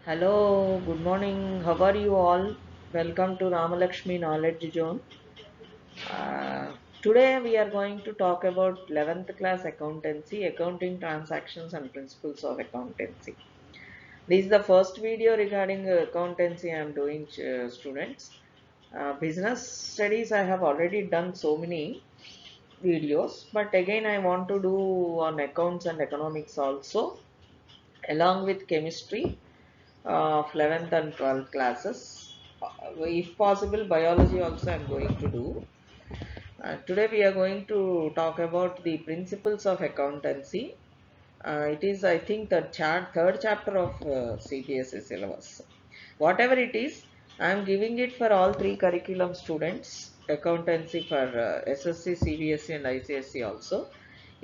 Hello, good morning. How are you all? Welcome to Ramalakshmi Knowledge Zone. Today we are going to talk about 11th class accountancy, accounting transactions and principles of accountancy. This is the first video regarding accountancy I am doing, students. Business studies I have already done so many videos, but again I want to do on accounts and economics also, along with chemistry of 11th and 12th classes. If possible, biology also I am going to do. Today we are going to talk about the principles of accountancy. It is, I think, the third chapter of CBSE syllabus. Whatever it is, I am giving it for all three curriculum students. Accountancy for SSC, CBSE and ICSE also.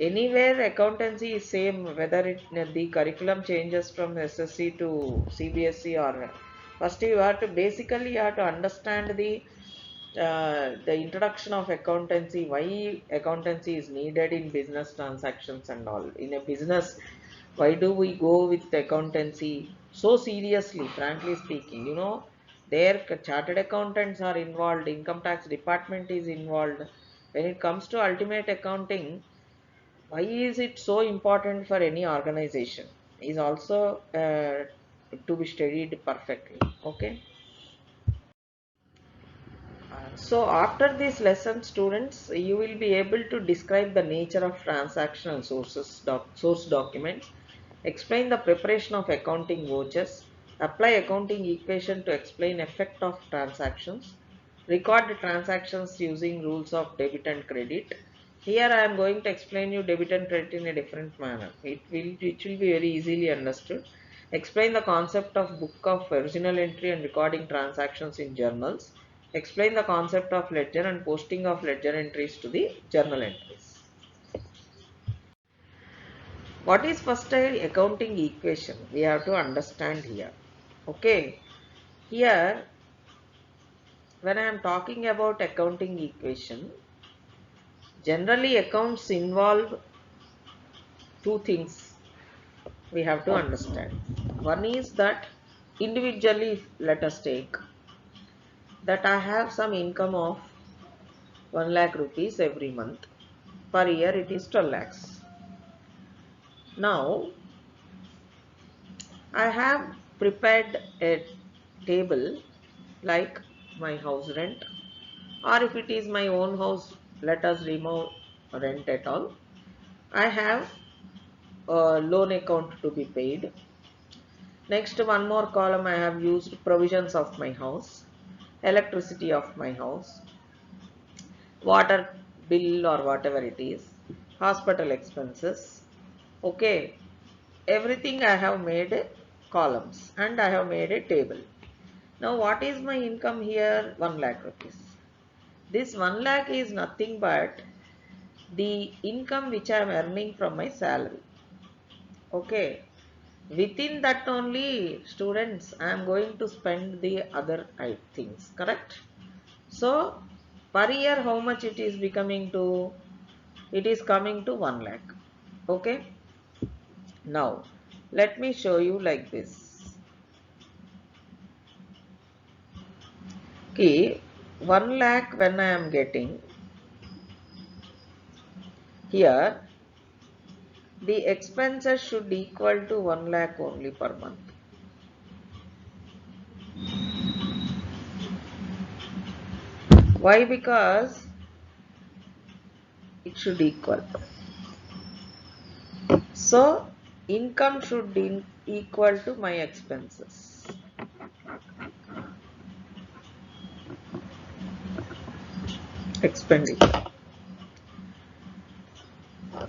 Anywhere accountancy is same, whether the curriculum changes from SSC to CBSE or first you have to basically you have to understand the introduction of accountancy, why accountancy is needed in business transactions and all. In a business, why do we go with accountancy so seriously? Frankly speaking, their chartered accountants are involved, income tax department is involved. When it comes to ultimate accounting, why is it so important for any organization is also to be studied perfectly. Okay. So after this lesson, students, you will be able to describe the nature of transactional source documents, explain the preparation of accounting vouchers, apply accounting equation to explain effect of transactions, record the transactions using rules of debit and credit. Here I am going to explain you debit and credit in a different manner. It will be very easily understood. Explain the concept of book of original entry and recording transactions in journals. Explain the concept of ledger and posting of ledger entries to the journal entries. What is first accounting equation? We have to understand here. Okay. Here, when I am talking about accounting equation, generally accounts involve two things we have to understand. One is that individually, let us take that I have some income of 1 lakh rupees every month. Per year it is 12 lakhs. Now I have prepared a table like my house rent, or if it is my own house, let us remove rent at all. I have a loan account to be paid. Next, one more column I have used provisions of my house, electricity of my house, water bill or whatever it is, hospital expenses. Okay, everything I have made columns and I have made a table. Now what is my income here? 1 lakh rupees. This 1 lakh is nothing but the income which I am earning from my salary. Okay. Within that only, students, I am going to spend the other things. Correct? So per year how much it is becoming to? It is coming to 1 lakh. Okay. Now let me show you like this. Okay. 1 lakh when I am getting here, the expenses should equal to 1 lakh only per month. Why? Because it should equal. So income should be equal to my expenses. Expenditure.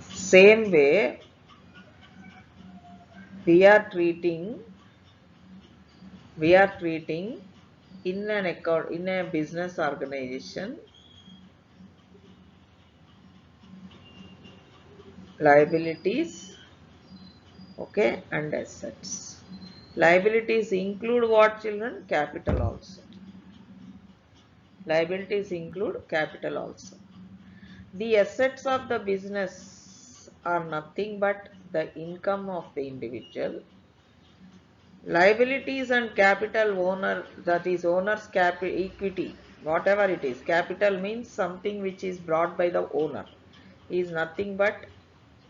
Same way we are treating in an account in a business organization liabilities, okay, and assets. Liabilities include what, children? Capital also. Liabilities include capital also. The assets of the business are nothing but the income of the individual. Liabilities and capital owner, that is owner's equity, whatever it is. Capital means something which is brought by the owner, is nothing but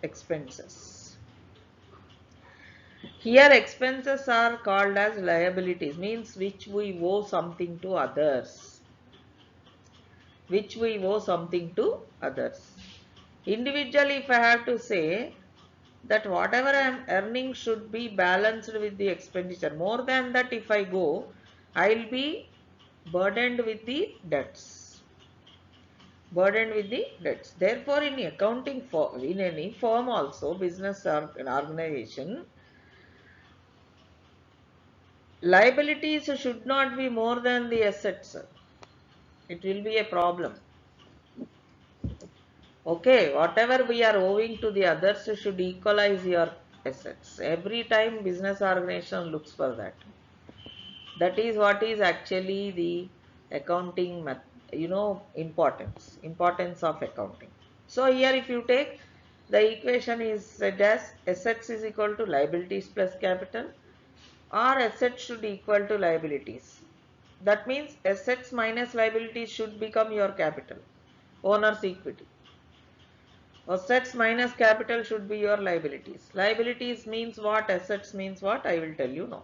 expenses. Here expenses are called as liabilities, means which we owe something to others. Which we owe something to others. Individually, if I have to say that whatever I am earning should be balanced with the expenditure. More than that, if I go, I will be burdened with the debts. Burdened with the debts. Therefore, in accounting, for in any firm also, business or an organization, liabilities should not be more than the assets. It will be a problem. Okay, whatever we are owing to the others should equalize your assets. Every time business organization looks for that. That is what is actually the accounting, importance of accounting. So here if you take the equation is said as assets is equal to liabilities plus capital, or assets should equal to liabilities. That means assets minus liabilities should become your capital, owner's equity. Assets minus capital should be your liabilities. Liabilities means what, assets means what, I will tell you now.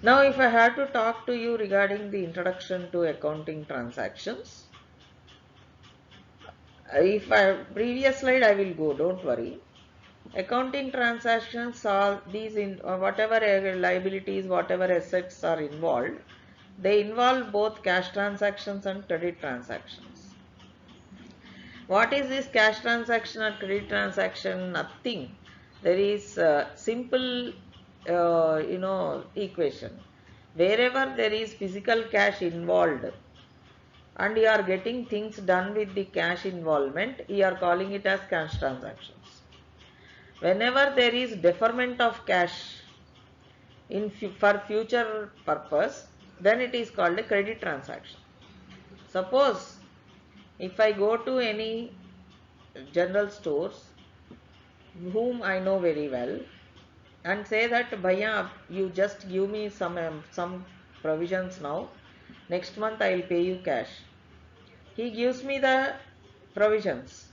Now if I had to talk to you regarding the introduction to accounting transactions, if I previous slide I will go, don't worry. Accounting transactions are these in whatever liabilities, whatever assets are involved, they involve both cash transactions and credit transactions. What is this cash transaction or credit transaction? Nothing. There is a simple equation. Wherever there is physical cash involved and you are getting things done with the cash involvement, you are calling it as cash transactions. Whenever there is deferment of cash for future purpose, then it is called a credit transaction. Suppose if I go to any general stores whom I know very well and say that Bhaiya, you just give me some provisions now, next month I will pay you cash. He gives me the provisions.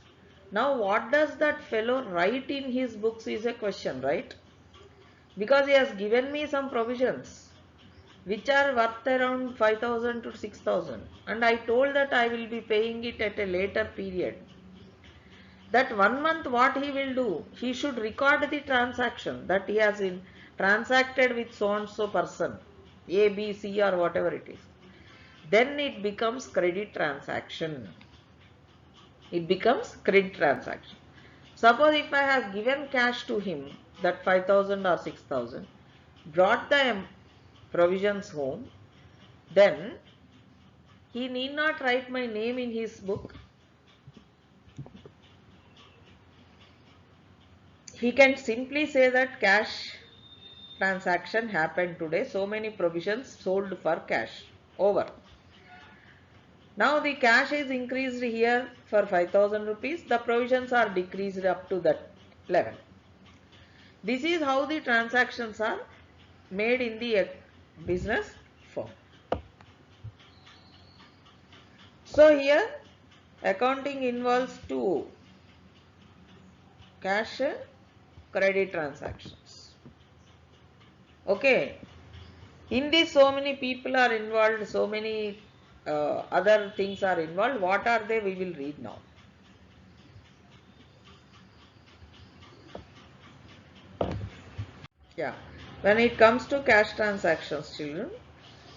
Now what does that fellow write in his books is a question, right? Because he has given me some provisions which are worth around 5,000 to 6,000 and I told that I will be paying it at a later period. That 1 month what he will do, he should record the transaction that he has transacted with so and so person, A, B, C or whatever it is. Then it becomes credit transaction. It becomes credit transaction. Suppose if I have given cash to him, that 5,000 or 6,000, brought the provisions home, then he need not write my name in his book. He can simply say that cash transaction happened today, so many provisions sold for cash, over. Now the cash is increased here for 5,000 rupees, the provisions are decreased up to that level. This is how the transactions are made in the business firm. So here accounting involves two cash credit transactions. Okay. In this so many people are involved, so many other things are involved. What are they? We will read now. Yeah. When it comes to cash transactions, children,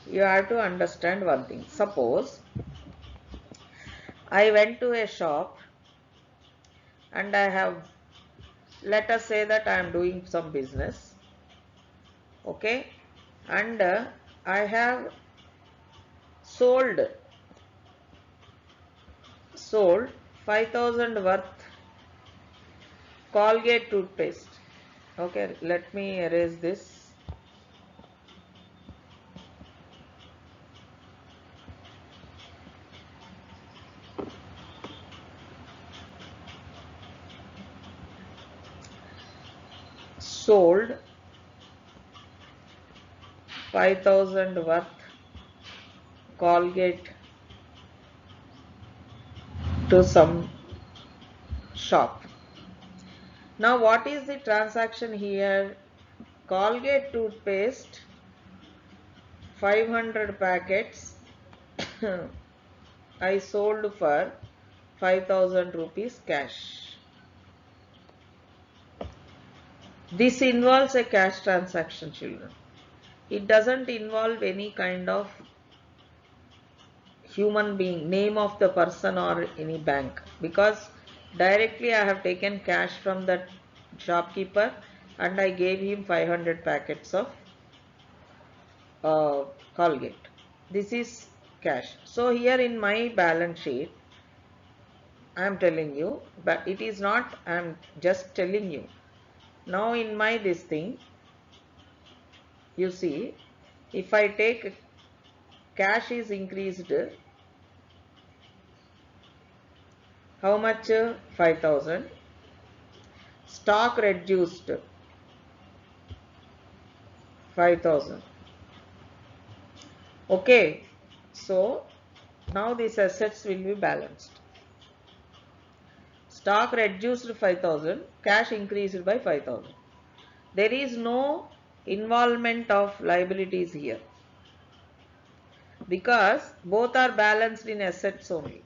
you have to understand one thing. Suppose I went to a shop and I have, let us say that I am doing some business. Okay. And I have sold 5,000 worth Colgate toothpaste. Okay, let me erase this. sold 5,000 worth Colgate to some shop. Now what is the transaction here? Colgate toothpaste 500 packets I sold for 5,000 rupees cash. This involves a cash transaction, children. It doesn't involve any kind of human being, name of the person or any bank, because directly I have taken cash from that shopkeeper and I gave him 500 packets of Colgate. This is cash. So here in my balance sheet, I am telling you, but it is not, I am just telling you. Now in my this thing, you see, if I take cash is increased, how much? 5,000. Stock reduced 5,000. Okay, so now these assets will be balanced. Stock reduced 5,000, cash increased by 5,000. There is no involvement of liabilities here because both are balanced in assets only,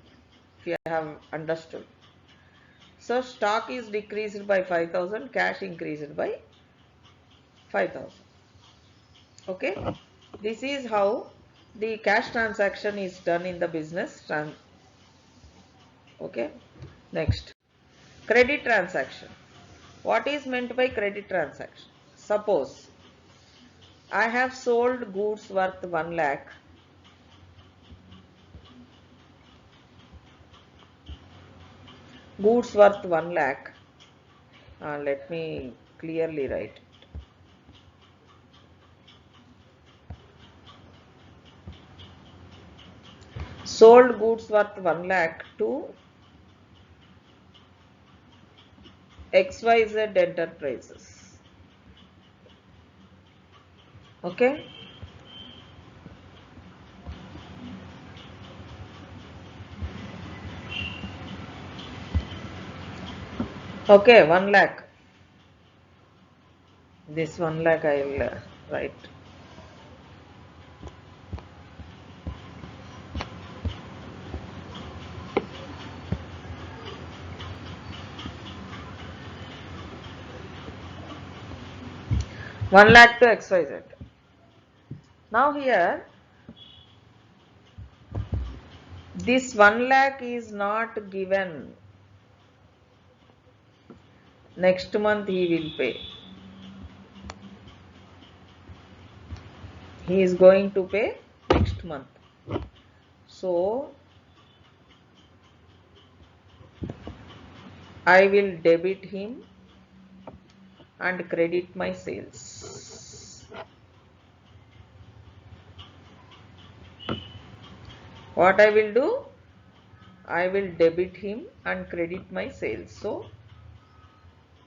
if you have understood. So stock is decreased by 5,000, cash increased by 5,000. Okay, this is how the cash transaction is done in the business. Okay, next, credit transaction. What is meant by credit transaction? Suppose I have sold goods worth 1 lakh. Goods worth 1 lakh. Let me clearly write. Sold goods worth 1 lakh to XYZ Enterprises. Okay. Okay, 1 lakh. This 1 lakh I will write. One lakh to XYZ. Now here, this 1 lakh is not given. Next month he will pay. He is going to pay next month. So I will debit him and credit my sales. What I will do? I will debit him and credit my sales. So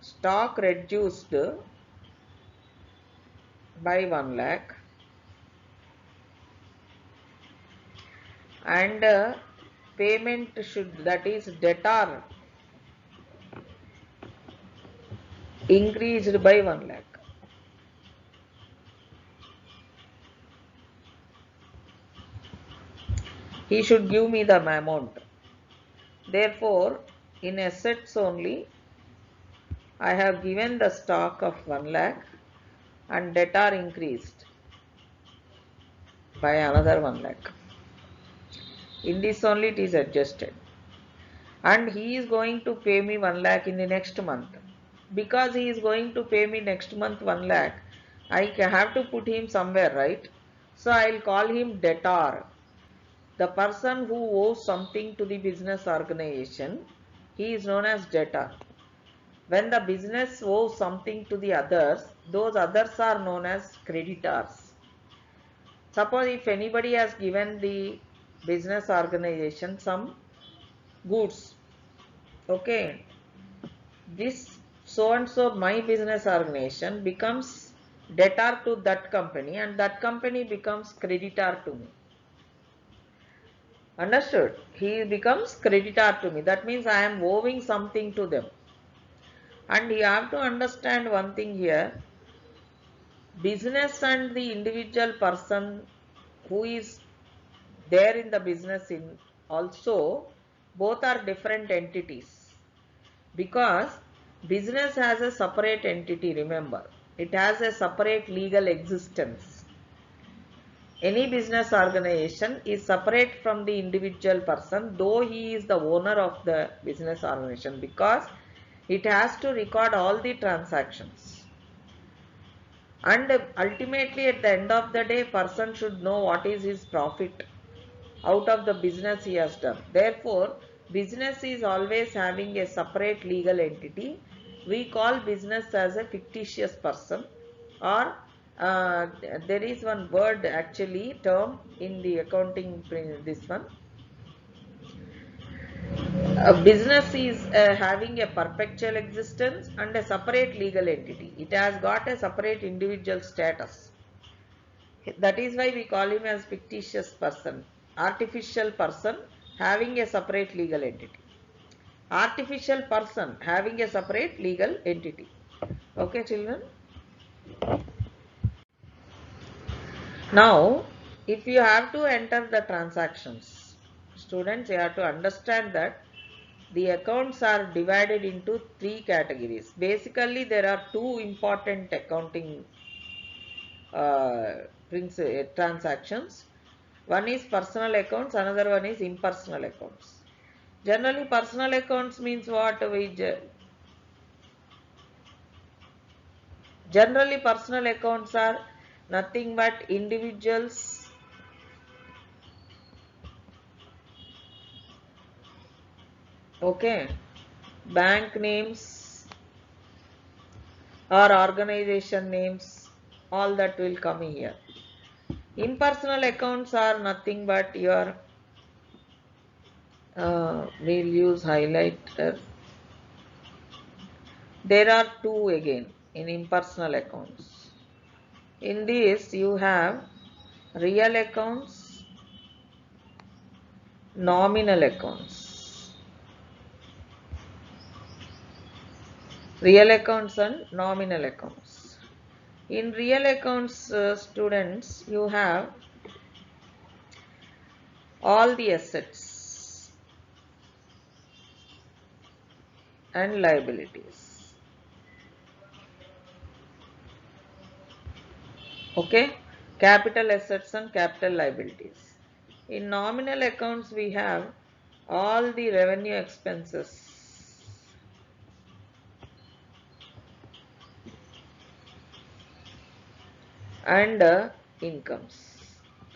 stock reduced by 1 lakh and payment should, that is debtor, increased by 1 lakh. He should give me the amount. Therefore, in assets only, I have given the stock of 1 lakh and debtor increased by another 1 lakh. In this only it is adjusted. And he is going to pay me 1 lakh in the next month. Because he is going to pay me next month 1 lakh, I have to put him somewhere, right? So I will call him debtor. The person who owes something to the business organization, he is known as debtor. When the business owes something to the others, those others are known as creditors. Suppose if anybody has given the business organization some goods, okay, this so and so my business organization becomes debtor to that company and that company becomes creditor to me. Understood? He becomes creditor to me. That means I am owing something to them. And you have to understand one thing here. Business and the individual person who is there in the business in also, both are different entities, because business has a separate entity. Remember, it has a separate legal existence. Any business organization is separate from the individual person, though he is the owner of the business organization, because it has to record all the transactions. And ultimately, at the end of the day, person should know what is his profit out of the business he has done. Therefore, business is always having a separate legal entity. We call business as a fictitious person, or there is one word actually term in the accounting, this one. A business is having a perpetual existence and a separate legal entity. It has got a separate individual status. That is why we call him as fictitious person, artificial person having a separate legal entity. Artificial person having a separate legal entity. Okay, children? Now, if you have to enter the transactions, students, you have to understand that the accounts are divided into three categories. Basically, there are two important accounting transactions. One is personal accounts, another one is impersonal accounts. Generally, personal accounts means what? Generally, personal accounts are nothing but individuals, okay, bank names or organization names, all that will come here. Impersonal accounts are nothing but your, we'll use highlighter. There are two again in impersonal accounts. In this, you have real accounts, nominal accounts. Real accounts and nominal accounts. In real accounts, students, you have all the assets and liabilities. Okay, capital assets and capital liabilities. In nominal accounts, we have all the revenue expenses and incomes.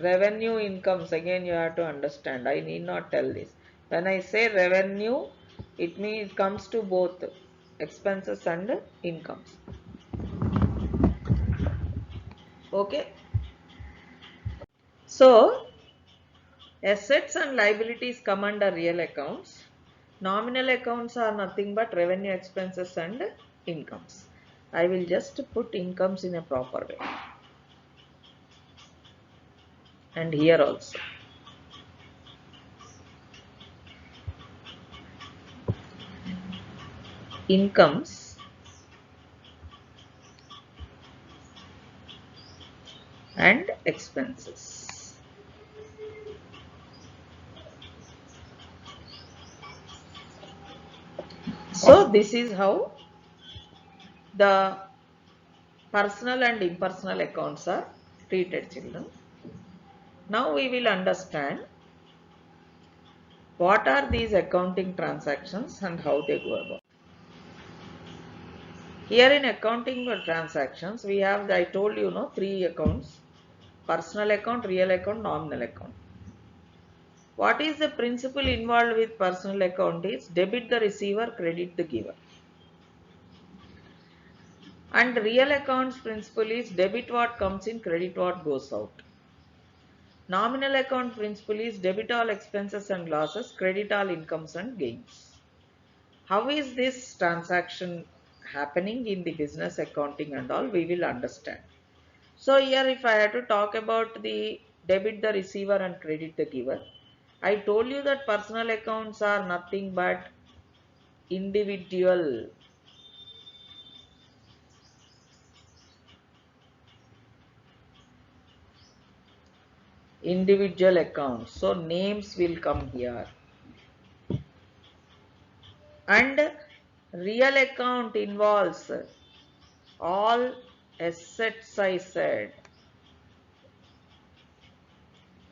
Revenue, incomes, again you have to understand. I need not tell this. When I say revenue, it means it comes to both expenses and incomes. Okay. So, assets and liabilities come under real accounts. Nominal accounts are nothing but revenue, expenses and incomes. I will just put incomes in a proper way. And here also. Incomes and expenses. So this is how the personal and impersonal accounts are treated, children. Now we will understand what are these accounting transactions and how they go about. Here in accounting transactions, we have, I told you, three accounts: personal account, real account, nominal account. What is the principle involved with personal account is debit the receiver, credit the giver. And real accounts principle is debit what comes in, credit what goes out. Nominal account principle is debit all expenses and losses, credit all incomes and gains. How is this transaction happening in the business accounting and all, we will understand. So here if I have to talk about the debit the receiver and credit the giver, I told you that personal accounts are nothing but individual accounts. So names will come here. And real account involves all assets I said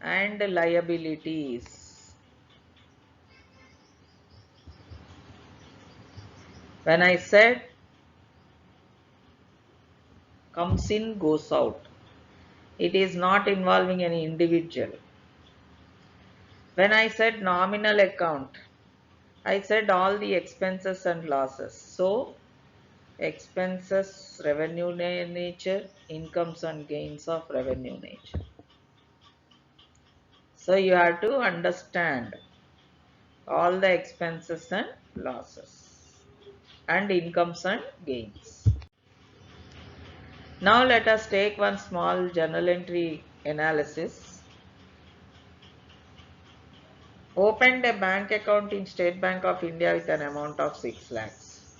and liabilities. When I said comes in goes out, it is not involving any individual. When I said nominal account, I said all the expenses and losses. So expenses revenue nature, incomes and gains of revenue nature. So you have to understand all the expenses and losses and incomes and gains. Now let us take one small journal entry analysis. Opened a bank account in State Bank of India with an amount of 6 lakhs.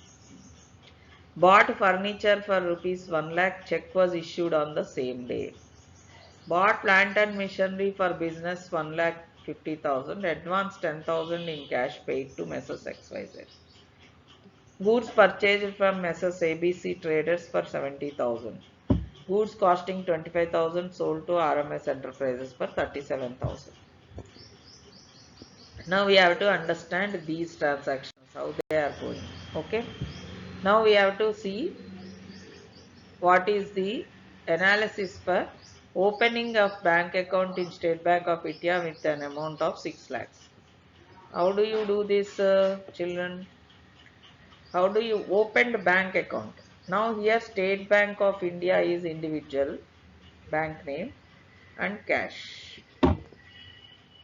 Bought furniture for rupees 1 lakh, check was issued on the same day. Bought plant and machinery for business 1 lakh 50,000, advance 10,000 in cash paid to Messrs XYZ. Goods purchased from Messrs ABC traders for 70,000. Goods costing 25,000 sold to RMS Enterprises for 37,000. Now we have to understand these transactions, how they are going. Okay. Now we have to see what is the analysis for opening of bank account in State Bank of India with an amount of 6 lakhs. How do you do this, children? How do you open the bank account? Now here State Bank of India is individual bank name and cash.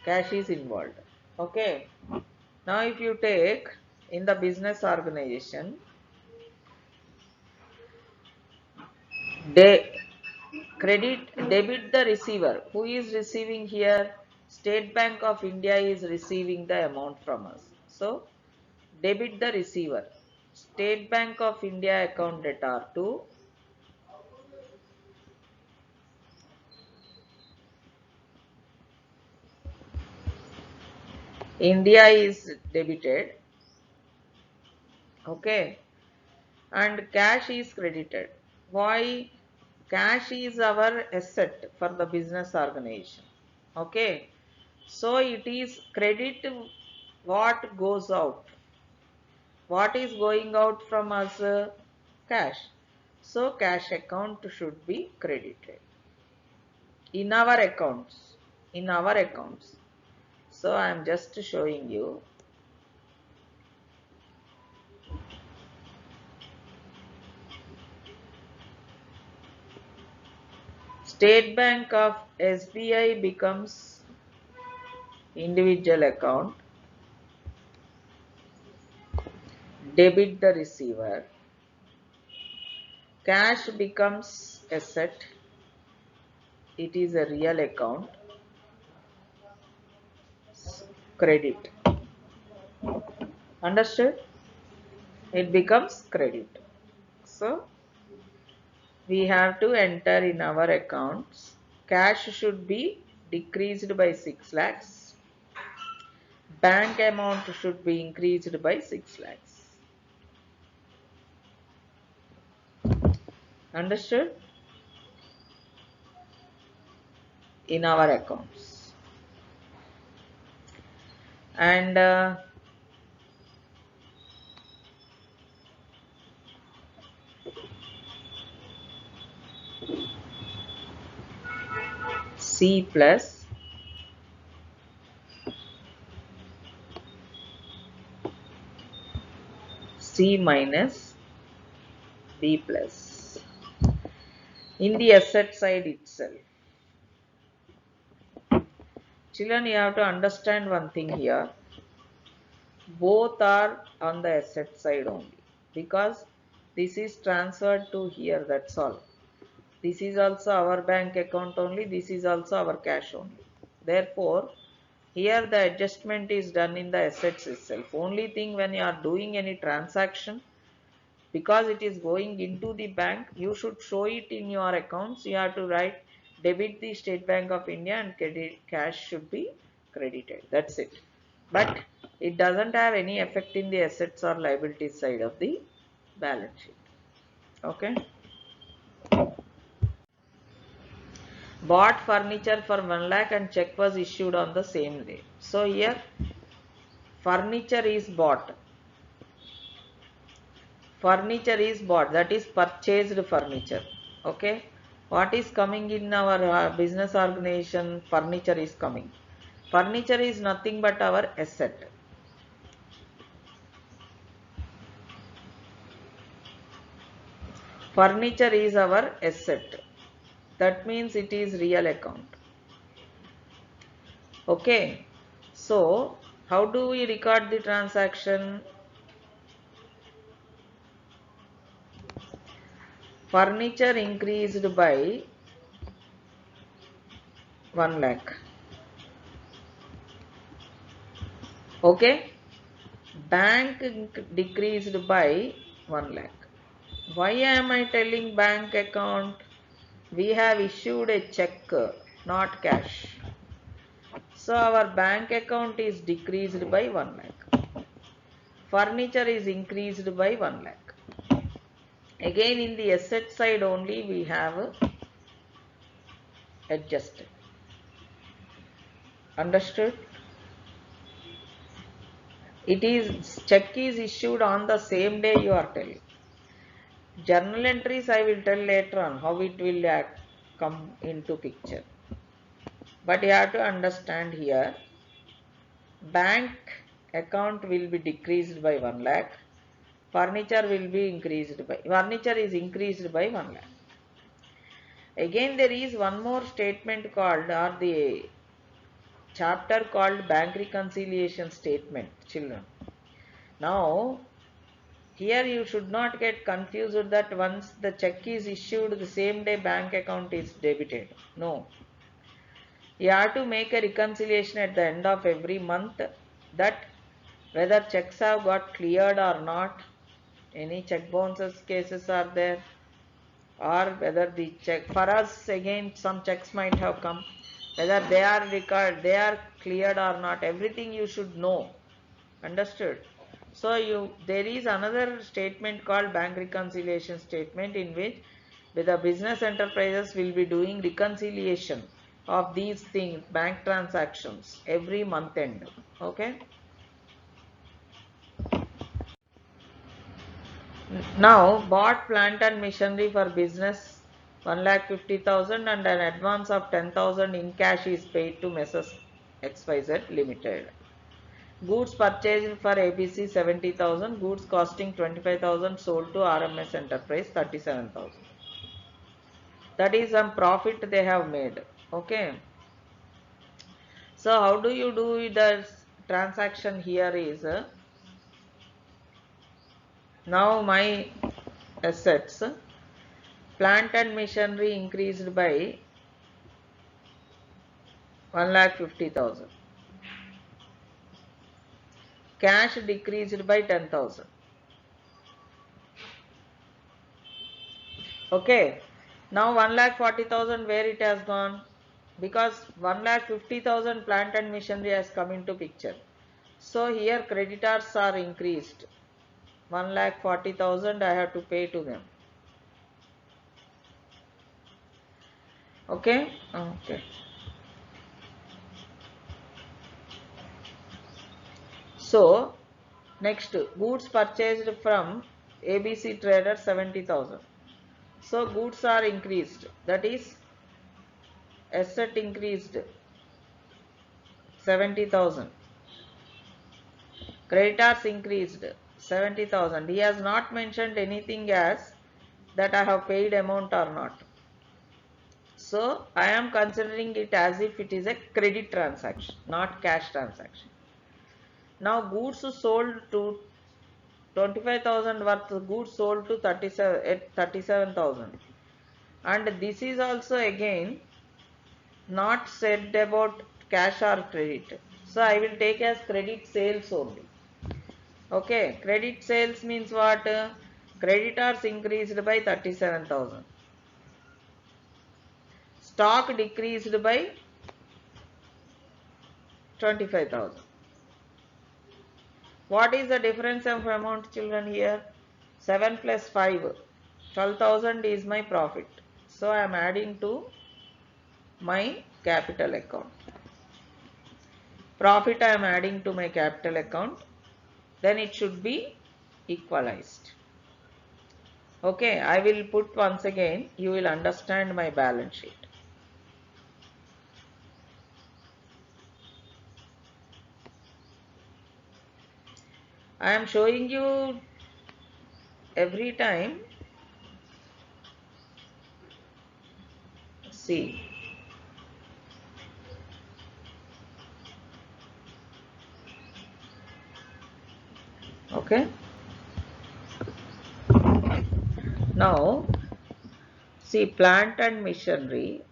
Cash is involved. Okay. Now if you take in the business organization, they debit the receiver. Who is receiving here? State Bank of India is receiving the amount from us. So debit the receiver. State Bank of India account debtor to India is debited. Okay. And cash is credited. Why? Cash is our asset for the business organization. Okay. So it is credit what goes out. What is going out from us? Cash. So cash account should be credited in our accounts. In our accounts. So I am just showing you. State Bank of SBI becomes individual account. Debit the receiver. Cash becomes asset. It is a real account. Credit. Understood? It becomes credit. So we have to enter in our accounts. Cash should be decreased by 6 lakhs. Bank amount should be increased by 6 lakhs. Understood? In our accounts. And C plus C minus B plus. In the asset side itself. Children, you have to understand one thing here. Both are on the asset side only. Because This is transferred to here, that's all. This is also our bank account only, this is also our cash only. Therefore, here the adjustment is done in the assets itself. Only thing, when you are doing any transaction, because it is going into the bank, you should show it in your accounts. You have to write debit the State Bank of India and credit cash should be credited. That's it. But it doesn't have any effect in the assets or liabilities side of the balance sheet. Okay. Bought furniture for 1 lakh and check was issued on the same day. So here furniture is bought. Furniture is bought, that is purchased furniture. Okay. What is coming in our business organization? Furniture is coming. Furniture is nothing but our asset. Furniture is our asset. That means it is real account. Okay. So how do we record the transaction? Furniture increased by 1 lakh. Okay. Bank decreased by 1 lakh. Why am I telling bank account? We have issued a check, not cash. So our bank account is decreased by 1 lakh. Furniture is increased by 1 lakh. Again, in the asset side only we have adjusted. Understood? It is check is issued on the same day, you are telling. Journal entries I will tell later on how it will come into picture. But you have to understand here, bank account will be decreased by 1 lakh. Furniture will be increased by, furniture is increased by 1 lakh. Again, there is one more statement called, or the chapter called bank reconciliation statement, children. Now, here you should not get confused that once the check is issued, the same day bank account is debited. No. You have to make a reconciliation at the end of every month that whether checks have got cleared or not, any check bounces cases are there, or whether the check, for us again some checks might have come, whether they are cleared or not, everything you should know. Understood? So there is another statement called bank reconciliation statement, in which the business enterprises will be doing reconciliation of these things, bank transactions, every month end. Okay. Now, bought plant and machinery for business 1,50,000 and an advance of 10,000 in cash is paid to Messrs XYZ Limited. Goods purchased for ABC 70,000, goods costing 25,000 sold to RMS Enterprise 37,000. That is some profit they have made. Okay. So how do you do the transaction here is, now my assets, plant and machinery increased by 1,50,000. Cash decreased by 10,000. Okay. Now 1,40,000 where it has gone? Because 1,50,000 plant and machinery has come into picture. So here creditors are increased. 1,40,000 I have to pay to them. Okay. Okay. So next, goods purchased from ABC trader 70,000. So goods are increased, that is asset increased 70,000. Creditors increased 70,000. He has not mentioned anything as that I have paid amount or not. So I am considering it as if it is a credit transaction, not cash transaction. Now goods sold to 25,000 worth goods sold to 37,000. And this is also again not said about cash or credit. So I will take as credit sales only. Okay, credit sales means what? Creditors increased by 37,000. Stock decreased by 25,000. What is the difference of amount, children, here? 7 plus 5. 12,000 is my profit. So I am adding to my capital account. Profit I am adding to my capital account. Then it should be equalized. Okay, I will put once again. You will understand my balance sheet. I am showing you every time. See. Okay. Now, see, plant and machinery.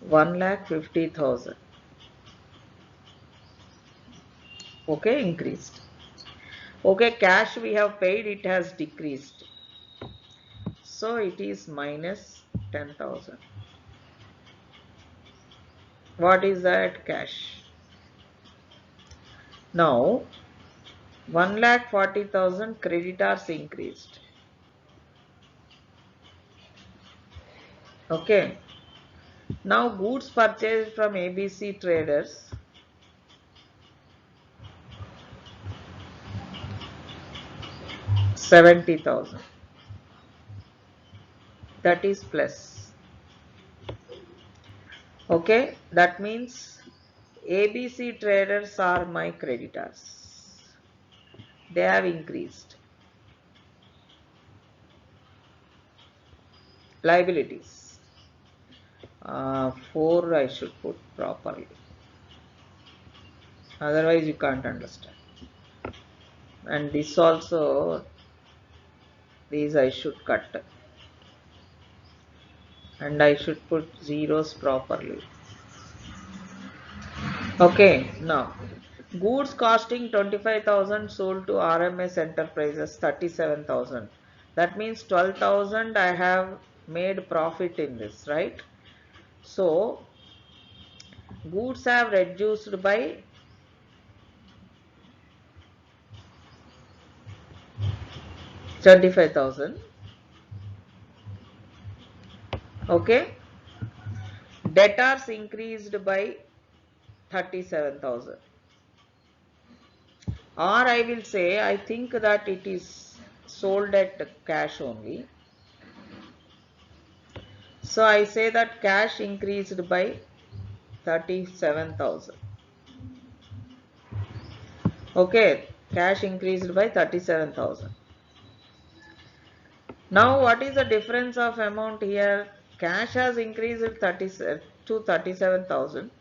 1,50,000. Okay, increased. Okay, cash we have paid, it has decreased. So it is minus 10,000. What is that? Cash. Now, 1,40,000 creditors increased. Okay. Now, goods purchased from ABC traders. $70,000. That is plus. Okay. That means ABC traders are my creditors. They have increased. Liabilities. 4 I should put properly. Otherwise you can't understand. And this also, these I should cut. And I should put zeros properly. Okay, now goods costing 25,000 sold to RMS Enterprises 37,000. That means 12,000 I have made profit in this, right? So goods have reduced by 25,000. Okay. Debtors increased by 37,000. Or I will say, I think that it is sold at cash only. So I say that cash increased by 37,000. Okay, cash increased by 37,000. Now what is the difference of amount here? Cash has increased to 37,000.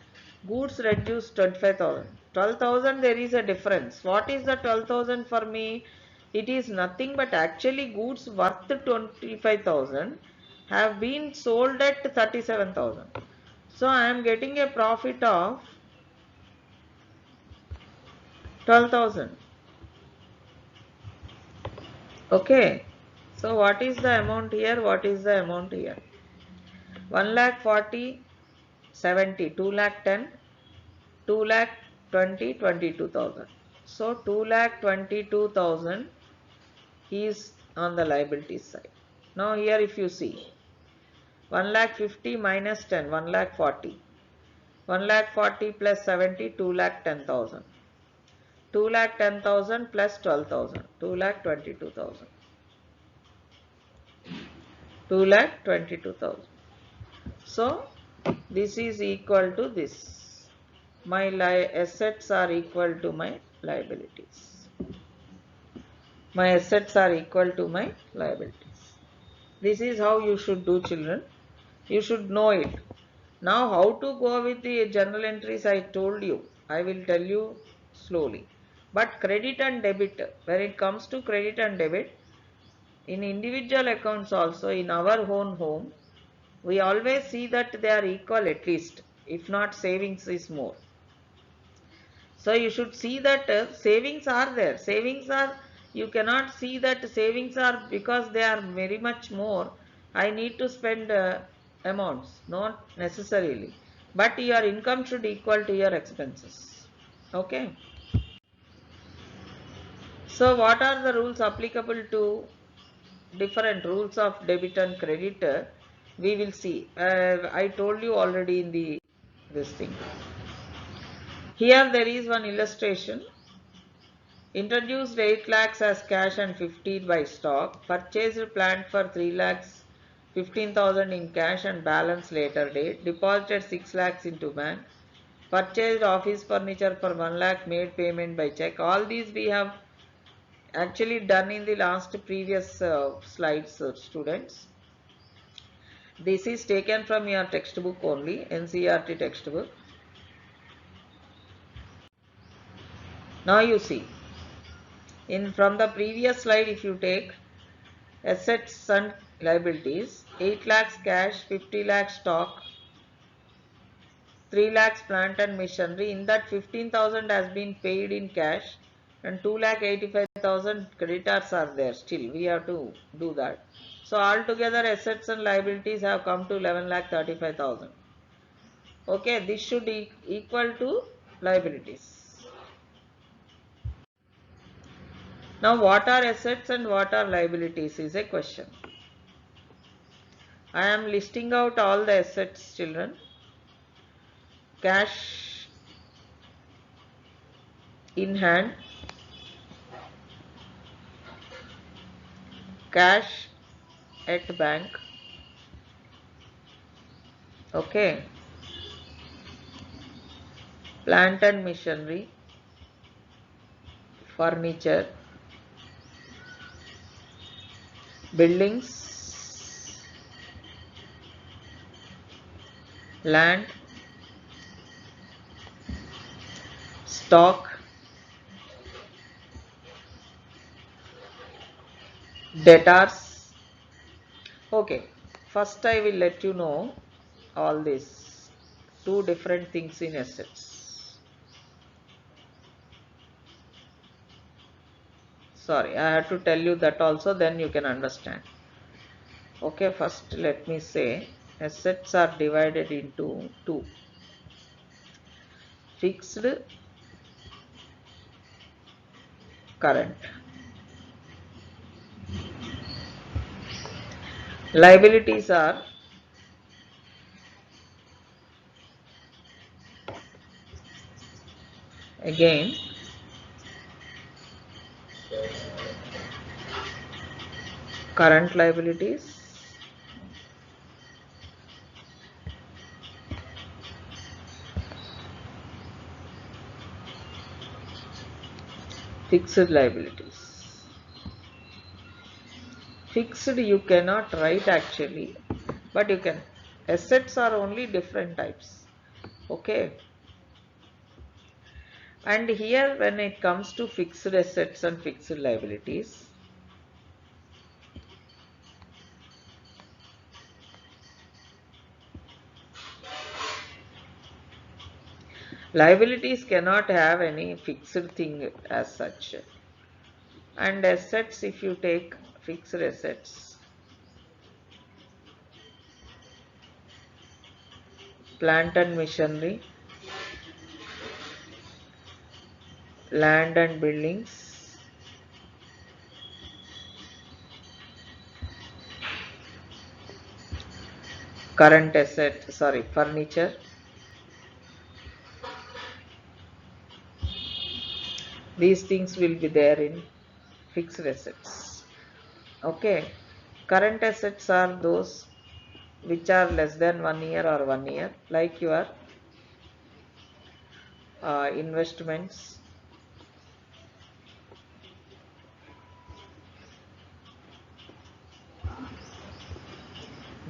Goods reduced 25,000. 12,000 there is a difference. What is the 12,000 for me? It is nothing but actually goods worth 25,000 have been sold at 37,000. So I am getting a profit of 12,000. Okay. So what is the amount here? What is the amount here? 1,40,000, 70, 2,10,000, 2,20,000, 22,000. So 2,22,000 is on the liability side. Now here if you see 1,50,000 minus 10, 1,40,000. 1,40,000 plus 70, 2,10,000. 2,10,000 plus 12,000, 2,22,000. 2,22,000. So this is equal to this. My assets are equal to my liabilities. My assets are equal to my liabilities. This is how you should do, children. You should know it. Now how to go with the journal entries I told you. I will tell you slowly. But credit and debit, when it comes to credit and debit, in individual accounts also in our own home, we always see that they are equal at least. If not, savings is more. So you should see that savings are there. Savings are, you cannot see that savings are because they are very much more. I need to spend amounts, not necessarily. But your income should equal to your expenses. Okay. So what are the rules applicable to different rules of debit and credit? We will see. I told you already in the this thing. Here there is one illustration. Introduced 8 lakhs as cash and 15 by stock. Purchased plant for 3 lakhs 15,000 in cash and balance later date. Deposited 6 lakhs into bank. Purchased office furniture for 1 lakh, made payment by check. All these we have actually done in the last previous slides, students. This is taken from your textbook only, NCERT textbook. Now you see, in from the previous slide if you take assets and liabilities, 8 lakhs cash, 50 lakhs stock, 3 lakhs plant and machinery. In that 15,000 has been paid in cash and 2 lakh 85,000 creditors are there still. We have to do that. So altogether assets and liabilities have come to 11 lakh 35,000. Okay, this should equal to liabilities. Now what are assets and what are liabilities is a question. I am listing out all the assets, children. Cash in hand, cash at bank, okay, plant and machinery, furniture, buildings, land, stock, debtors. Okay, first I will let you know all this. Two different things in assets. Sorry, I have to tell you that also, then you can understand. Okay, first let me say assets are divided into two: fixed, current. Liabilities are again current liabilities, fixed liabilities. Fixed you cannot write actually, but you can. Assets are only different types. Okay. And here when it comes to fixed assets and fixed liabilities, liabilities cannot have any fixed thing as such. And assets, if you take fixed assets, plant and machinery, land and buildings, current asset, sorry, furniture, these things will be there in fixed assets. Okay. Current assets are those which are less than 1 year or 1 year, like your investments,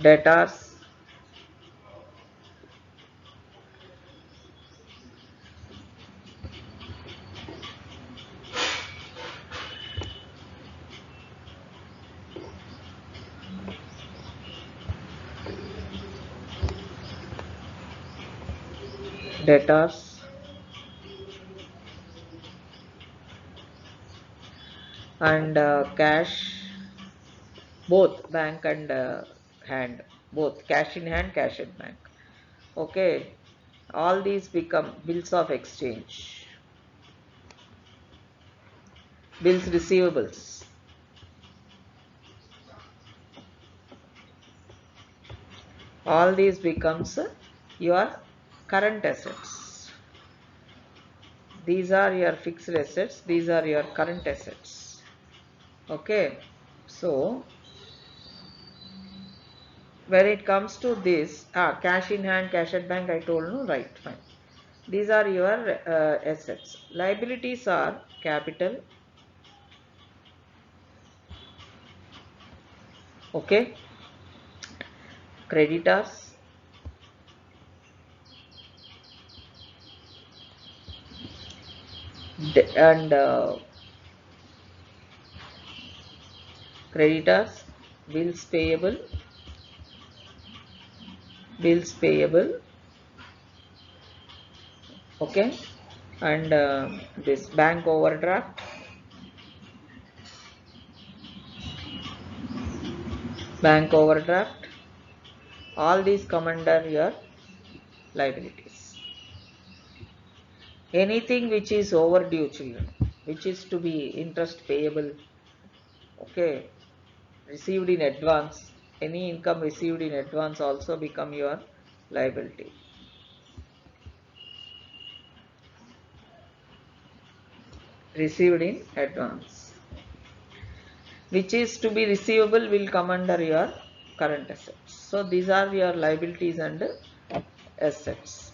debtors, debtors, and cash, both bank and hand, both cash in hand, cash in bank. Okay, all these become bills of exchange, bills receivables. All these becomes your current assets. These are your fixed assets, these are your current assets. Okay, so when it comes to this, cash in hand, cash at bank, I told no, right, fine. These are your assets. Liabilities are capital. Okay, creditors, and creditors, bills payable, bills payable. Okay, and this bank overdraft, bank overdraft. All these come under your liabilities. Anything which is overdue, children, which is to be interest payable, okay, received in advance, any income received in advance also become your liability. Received in advance, which is to be receivable, will come under your current assets. So these are your liabilities and assets.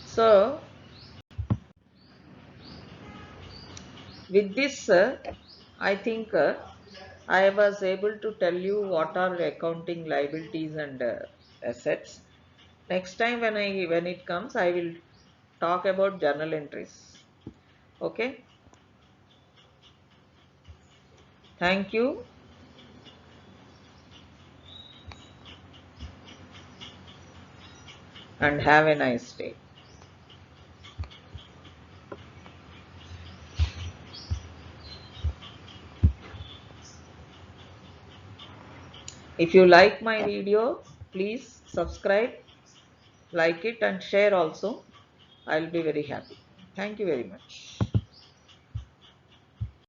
So with this, I think I was able to tell you what are accounting liabilities and assets. Next time when it comes, I will talk about journal entries. Okay. Thank you and have a nice day. If you like my video, please subscribe, like it and share also. I'll be very happy. Thank you very much.